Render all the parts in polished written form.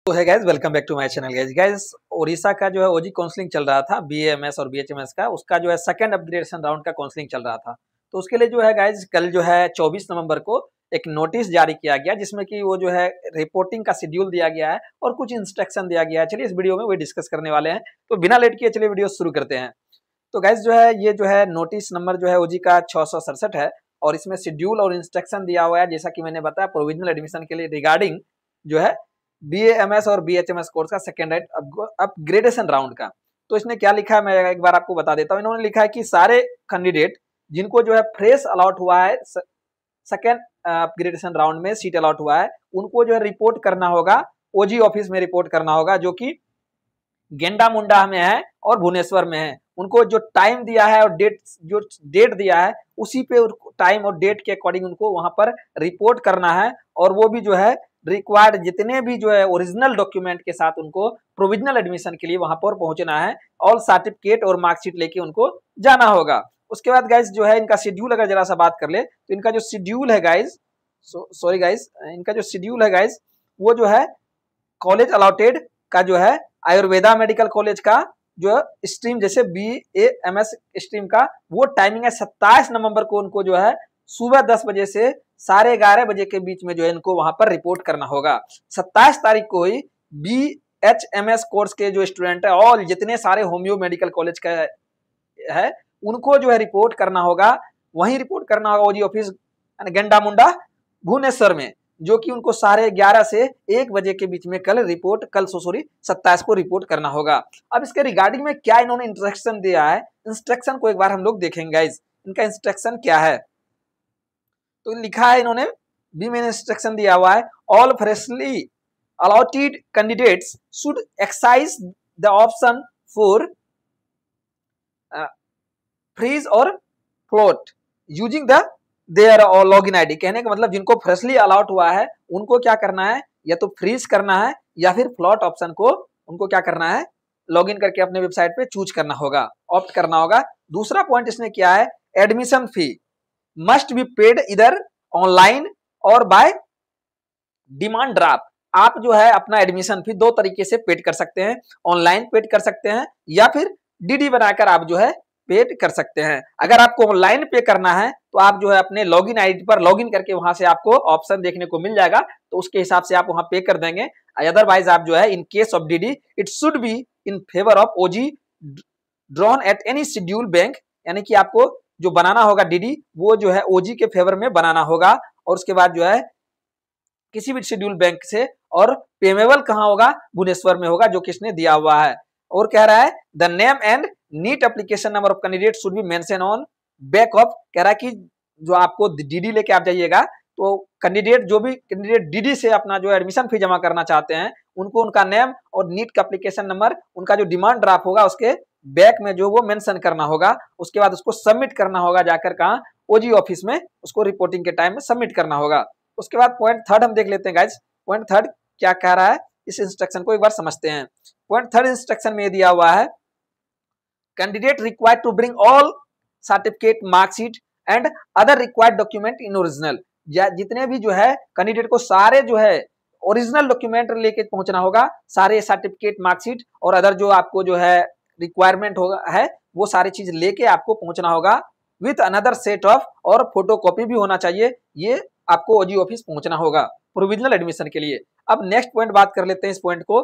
तो है guys, welcome back to my channel guys. Odisha का जो है ओजी काउंसलिंग चल रहा था, बीएएमएस और बीएचएमएस का, उसका जो है सेकंड अपग्रेडेशन राउंड का काउंसलिंग चल रहा था। तो उसके लिए जो है गाइज, कल जो है 24 नवंबर को एक नोटिस जारी किया गया, जिसमें कि वो जो है रिपोर्टिंग का शेड्यूल दिया गया है और कुछ इंस्ट्रक्शन दिया गया है। चलिए इस वीडियो में वही डिस्कस करने वाले हैं, तो बिना लेट किए चलिए वीडियो शुरू करते हैं। तो गाइज जो है ये जो है नोटिस नंबर जो है ओजी का 667 है और इसमें शेड्यूल और इंस्ट्रक्शन दिया हुआ है, जैसा कि मैंने बताया प्रोविजनल एडमिशन के लिए रिगार्डिंग जो है बीएएमएस और बीएचएमएस कोर्स का सेकेंड अपग्रेडेशन राउंड का। तो इसने क्या लिखा है मैं एक बार आपको बता देता हूँ। इन्होंने लिखा है कि सारे कैंडिडेट जिनको जो है फ्रेश अलॉट हुआ है, सेकेंड अपग्रेडेशन राउंड में सीट अलॉट हुआ है, उनको जो है रिपोर्ट करना होगा, ओजी ऑफिस में रिपोर्ट करना होगा, जो कि गेंडा मुंडा में है और भुवनेश्वर में है। उनको जो टाइम दिया है और डेट दिया है, उसी पे टाइम और डेट के अकॉर्डिंग उनको वहां पर रिपोर्ट करना है। और वो भी जो है रिक्वायर्ड जितने भी जो है ओरिजिनल डॉक्यूमेंट के साथ उनको प्रोविजनल एडमिशन के लिए वहां पर पहुंचना है। ऑल सर्टिफिकेट और मार्कशीट लेके उनको जाना होगा। उसके बाद गाइज जो है इनका शेड्यूल अगर जरा सा बात कर ले तो इनका जो शेड्यूल है गाइज, सॉरी गाइज, इनका जो शेड्यूल है गाइज वो जो है कॉलेज अलॉटेड का जो है आयुर्वेदा मेडिकल कॉलेज का जो स्ट्रीम जैसे बीएएमएस स्ट्रीम का वो टाइमिंग है 27 नवंबर को उनको जो है सुबह 10 बजे से 11:30 बजे के बीच में जो है इनको वहां पर रिपोर्ट करना होगा। 27 तारीख को ही बीएचएमएस कोर्स के जो स्टूडेंट है और जितने सारे होम्यो मेडिकल कॉलेज का है उनको जो है रिपोर्ट करना होगा, वहीं रिपोर्ट करना होगा ओजी ऑफिस गेंडा मुंडा भुवनेश्वर में, जो कि उनको 11:30 से 1 बजे के बीच में कल 27 को रिपोर्ट करना होगा। अब इसके रिगार्डिंग में क्या इन्होंने इंस्ट्रक्शन दिया है, इंस्ट्रक्शन को एक बार हम लोग देखेंगे गाइज। इनका इंस्ट्रक्शन क्या है तो लिखा है इन्होंने, बी में इंस्ट्रक्शन दिया हुआ है, all freshly allotted candidates should exercise the option for freeze or float using the their और लॉगिन आईडी। कहने का मतलब जिनको फ्रेशली अलॉट हुआ है उनको क्या करना है, या तो फ्रीज करना है या फिर फ्लॉट ऑप्शन को उनको क्या करना है, लॉगिन करके अपने वेबसाइट पे चूज करना होगा, ऑप्ट करना होगा। दूसरा पॉइंट इसने किया है, admission fee must be paid इधर ऑनलाइन और बाय डिमांड ड्राफ्ट। आप जो है अपना एडमिशन फी दो तरीके से पेड कर सकते हैं, ऑनलाइन पेड कर सकते हैं या फिर डीडी बनाकर आप जो है पेड कर सकते हैं। अगर आपको ऑनलाइन पे करना है तो आप जो है अपने लॉगिन आईडी पर लॉगिन करके वहां से आपको ऑप्शन देखने को मिल जाएगा, तो उसके हिसाब से आप वहां पे कर देंगे। अदरवाइज आप जो है in case of DD it should be in favour of OG drawn at any schedule bank, यानी कि आपको जो बनाना होगा डीडी वो जो है ओजी के फेवर में बनाना होगा। और उसके बाद जो है किसी भी शेड्यूल बैंक से, और पेमेबल कहाँ होगा, भुवनेश्वर में होगा, जो किसने दिया हुआ है। और कह रहा है the name and NEET application number of candidate should be mention on back of. कह रहा है कि जो आपको डीडी लेके आप जाइएगा तो कैंडिडेट जो भी कैंडिडेट डीडी से अपना जो एडमिशन फी जमा करना चाहते हैं उनको उनका नेम और नीट का एप्लीकेशन नंबर, उनका जो डिमांड ड्राफ्ट होगा उसके बैक में जो वो मेंशन करना होगा। उसके बाद उसको सबमिट करना होगा, जाकर कहाँ, ओजी ऑफिस में उसको रिपोर्टिंग के टाइम में सबमिट करना होगा। उसके बाद पॉइंट थर्ड हम देख लेते हैं गाइज। पॉइंट थर्ड क्या कह रहा है, इस इंस्ट्रक्शन को एक बार समझते हैं। पॉइंट थर्ड इंस्ट्रक्शन में दिया हुआ है, candidate required to bring all certificate marksheet and other required document in original. जितने भी जो है कैंडिडेट को सारे जो है ओरिजिनल डॉक्यूमेंट लेके पहुंचना होगा, सारे सर्टिफिकेट मार्कशीट और अदर जो आपको जो है रिक्वायरमेंट होगा है वो सारी चीज लेके आपको पहुंचना होगा विथ अनदर सेट ऑफ, और फोटोकॉपी भी होना चाहिए। ये आपको ओजी ऑफिस पहुंचना होगा प्रोविजनल एडमिशन के लिए। अब नेक्स्ट पॉइंट बात कर लेते हैं इस पॉइंट को।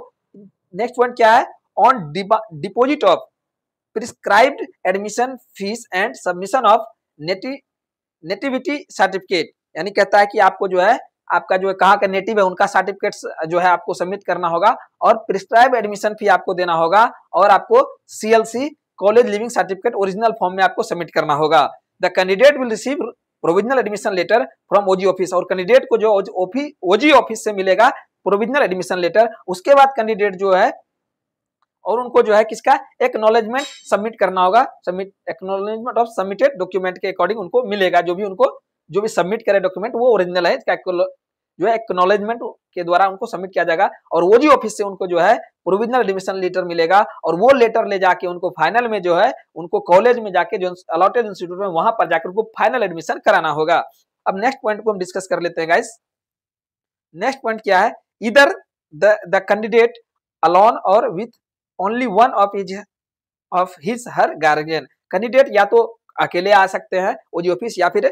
नेक्स्ट पॉइंट क्या है, on deposit of prescribed admission fees and submission of nativity certificate, यानी कहता है कि आपको जो है आपका जो है कहाँ का नेटिव है उनका सर्टिफिकेट जो है आपको सबमिट करना होगा, और प्रिस्क्राइब एडमिशन फी आपको देना होगा, और आपको CLC college living certificate original form में आपको सबमिट करना होगा। The candidate will receive provisional admission letter from OG office, और कैंडिडेट को जो ओजी ऑफिस से मिलेगा प्रोविजनल एडमिशन लेटर। उसके बाद कैंडिडेट जो है और उनको जो है किसका एक्नॉलेजमेंट सबमिट करना होगा, एक्नॉलेजमेंट ऑफ सबमिटेड डॉक्यूमेंट के अकॉर्डिंग उनको मिलेगा। जो भी सबमिट करे डॉक्यूमेंट वो ओरिजिनल है, जो है एक्नॉलेजमेंट के द्वारा उनको सबमिट किया जाएगा, और ओजी ऑफिस से उनको जो है प्रोविजनल एडमिशन लेटर मिलेगा, और वो लेटर ले जाके उनको फाइनल में जो है उनको कॉलेज में जाके जो अलॉटेड इंस्टीट्यूट में वहां पर जाकर उनको फाइनल एडमिशन कराना होगा। अब नेक्स्ट पॉइंट को हम डिस्कस कर लेते हैं गाइस। नेक्स्ट पॉइंट क्या है, इधर the candidate alone or with only one of his her guardian। Candidate या तो अकेले आ सकते हैं ओजी ऑफिस या फिर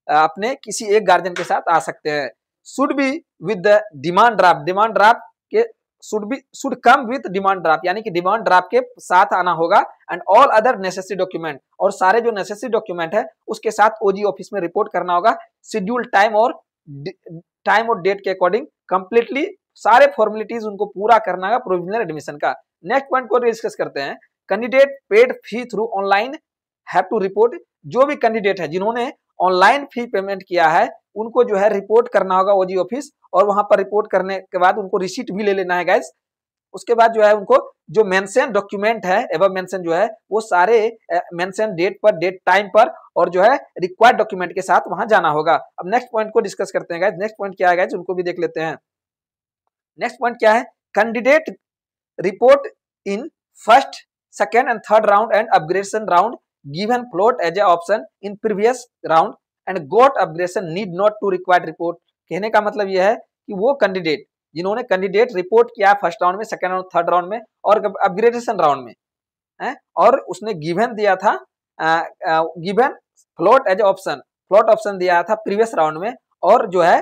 अपने किसी एक गार्जियन के साथ आ सकते हैं। Should be with the demand draft, demand draft के should come with demand draft, यानी कि डिमांड ड्राफ्ट के साथ आना होगा। And all other necessary document, और सारे जो नेसेसरी डॉक्यूमेंट है उसके साथ ओजी ऑफिस में रिपोर्ट करना होगा। शेड्यूल टाइम और डेट के अकॉर्डिंग कंप्लीटली सारे फॉर्मेलिटीज उनको पूरा करना होगा प्रोविजनल एडमिशन का। नेक्स्ट पॉइंट को डिस्कस करते हैं। Candidate paid fee through online have to report, जो भी कैंडिडेट है जिन्होंने ऑनलाइन फी पेमेंट किया है उनको जो है रिपोर्ट करना होगा ओजी ऑफिस, और वहां पर रिपोर्ट करने के बाद उनको रिसीट भी ले लेना है गाइस। उसके बाद जो है उनको जो मेंशन डॉक्यूमेंट है एवं मेंशन जो है वो सारे मेंशन डेट पर, डेट टाइम पर, और जो है रिक्वायर्ड डॉक्यूमेंट के साथ वहां जाना होगा। अब नेक्स्ट पॉइंट को डिस्कस करते हैं गाइस। नेक्स्ट पॉइंट क्या है गाइस, उनको भी देख लेते हैं। नेक्स्ट पॉइंट क्या है, candidate report in first, second and third round and upgradation round given float as a option in previous round and got upgradation need not to required report. कहने का मतलब यह है कि वो कैंडिडेट जिन्होंने कैंडिडेट रिपोर्ट किया फर्स्ट राउंड में, सेकेंड राउंड, थर्ड राउंड में और अपग्रेडेशन राउंड में है, और उसने गिवन दिया था given float as option, float option दिया था प्रीवियस राउंड में, और जो है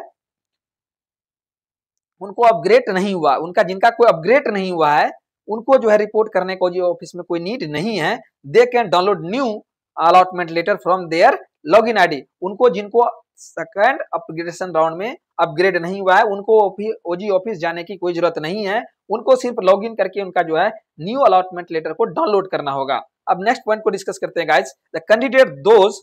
उनको अपग्रेड नहीं हुआ, उनका जिनका कोई अपग्रेड नहीं हुआ है उनको जो है रिपोर्ट करने को जो ऑफिस में कोई नीड नहीं है। They can download new allotment letter from their login ID. उनको जिनको सेकंड अपग्रेडेशन राउंड में अपग्रेड नहीं हुआ है उनको ओजी ऑफिस जाने की कोई जरूरत नहीं है, उनको सिर्फ लॉगिन करके उनका जो है न्यू अलॉटमेंट लेटर को डाउनलोड करना होगा। अब नेक्स्ट पॉइंट को डिस्कस करते हैं guys. The candidate those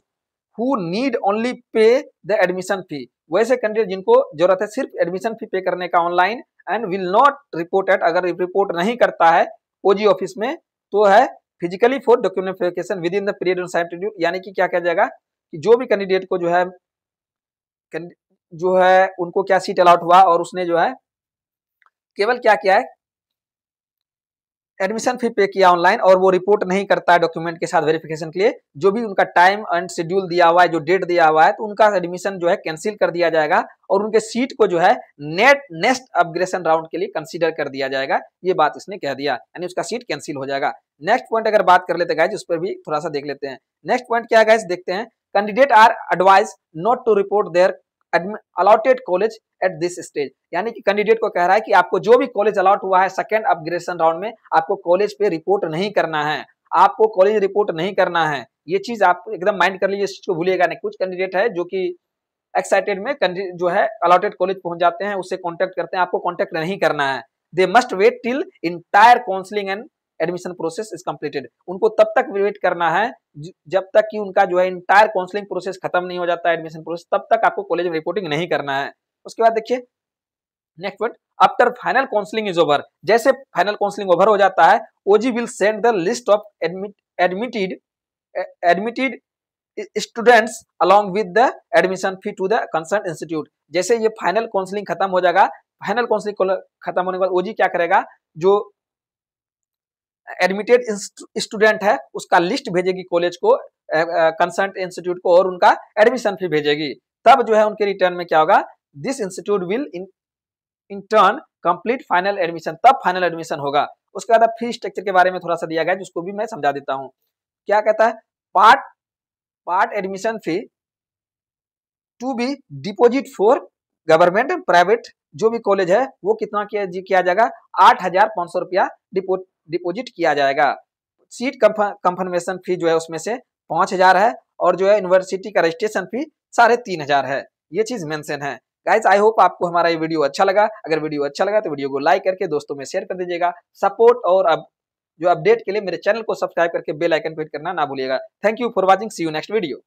who need only pay the admission fee, वैसे कैंडिडेट जिनको जरूरत है सिर्फ एडमिशन फी पे करने का online, and will not report eight, अगर रिपोर्ट नहीं करता है ओजी ऑफिस में तो है physically for document verification with in the period of time. यानी कि क्या किया जाएगा कि जो भी कैंडिडेट को जो है उनको क्या सीट अलॉट हुआ और उसने जो है केवल क्या किया है एडमिशन फी पे किया ऑनलाइन और वो रिपोर्ट नहीं करता है डॉक्यूमेंट के साथ वेरिफिकेशन के लिए, जो भी उनका टाइम एंड शेड्यूल दिया हुआ है, जो डेट दिया हुआ है, तो उनका एडमिशन जो है कैंसिल कर दिया जाएगा और उनके सीट को जो है नेक्स्ट अपग्रेडेशन राउंड के लिए कंसीडर कर दिया जाएगा। ये बात इसने कह दिया, यानी उसका सीट कैंसिल हो जाएगा। नेक्स्ट पॉइंट अगर बात कर लेते हैं गाइस, उस पर भी थोड़ा सा देख लेते हैं। नेक्स्ट पॉइंट क्या है गाइस, देखते हैं। Candidate are advise not to report their allotted college at this stage, यानी कि कैंडिडेट को कह रहा है कि आपको जो भी कॉलेज अलॉट हुआ है सेकंड अपग्रेडेशन राउंड में आपको कॉलेज पे रिपोर्ट नहीं करना है, आपको कॉलेज रिपोर्ट नहीं करना है। ये चीज आप एकदम माइंड कर लीजिए, इस चीज को भूलिएगा नहीं। कुछ कैंडिडेट है जो कि एक्साइटेड में जो है अलॉटेड कॉलेज पहुंच जाते हैं, उससे कॉन्टेक्ट करते हैं, आपको कॉन्टेक्ट नहीं करना है। They must wait till entire counselling and admission process is completed, उनको तब तक वेट करना है जब तक कि उनका जो है इंटायर काउंसलिंग प्रोसेस खत्म नहीं हो जाता है, एडमिशन प्रोसेस, तब तक आपको कॉलेज में रिपोर्टिंग नहीं करना है। उसके बाद देखिए next point, after final counselling is over, जैसे फाइनल काउंसलिंग ओवर हो जाता है OG will send the list of admitted students along with the admission fee to the concerned institute। जैसे ये फाइनल काउंसलिंग खत्म हो जाएगा, फाइनल काउंसलिंग खत्म होने के बाद ओजी क्या करेगा, जो एडमिटेड स्टूडेंट है उसका लिस्ट भेजेगी कॉलेज को, कंसर्न इंस्टीट्यूट को, और उनका एडमिशन फी भेजेगी। तब जो है उनके रिटर्न में क्या होगा, this institute will in turn complete final admission, तब फाइनल एडमिशन होगा। उसके बाद फी स्ट्रक्चर के बारे में थोड़ा सा दिया गया जिसको भी मैं समझा देता हूँ। क्या कहता है, part admission fee to be deposit for government and private, जो भी कॉलेज है वो कितना किया जाएगा, 8,500 रुपया डिपोजिट किया जाएगा। सीट कंफर्मेशन फी जो है उसमें से 5,000 है, और जो है यूनिवर्सिटी का रजिस्ट्रेशन फी 3,500 है। ये चीज मेंशन है। गाइस आई होप आपको हमारा ये वीडियो अच्छा लगा। अगर वीडियो अच्छा लगा तो वीडियो को लाइक करके दोस्तों में शेयर कर दीजिएगा। सपोर्ट और अब जो अपडेट के लिए मेरे चैनल को सब्सक्राइब करके बेल आइकन पे हिट करना ना भूलिएगा। Thank you for watching, see you next video.